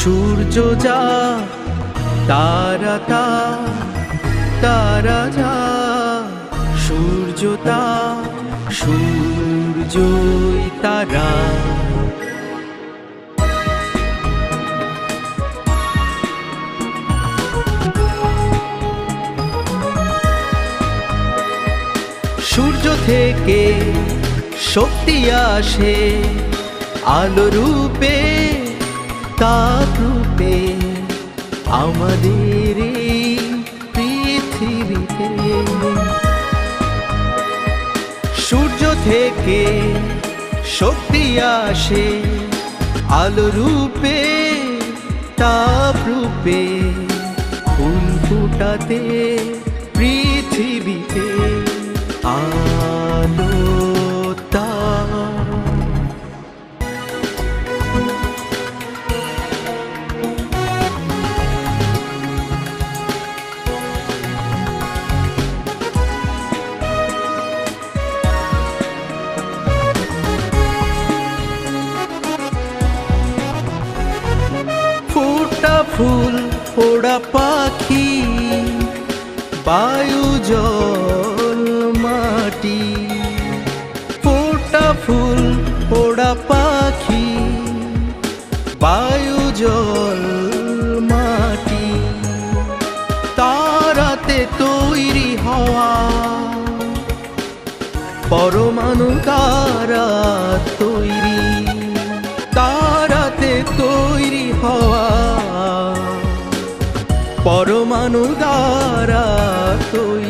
সূর্য যা তারা তা, তারা যা সূর্য তা, সূর্যই তারা। সূর্য থেকে শক্তি আসে আলো রূপে, তাপ রূপে আমাদের এই পৃথিবীতে। সূর্য থেকে শক্তি আসে আলো রূপে, তাপ রূপে ফুল ফুটাতে পৃথিবীতে। আলো ফোটা ফুল ওড়া পাখি, বায়ু জল মাটি। ফোটা ফুল ওড়া পাখি, বায়ু জল মাটি। তারাতে তৈরি হওয়া পরমাণু দ্বারা তৈরি, তারাতে তৈরি হওয়া পরমাণু দ্বারা তৈরি।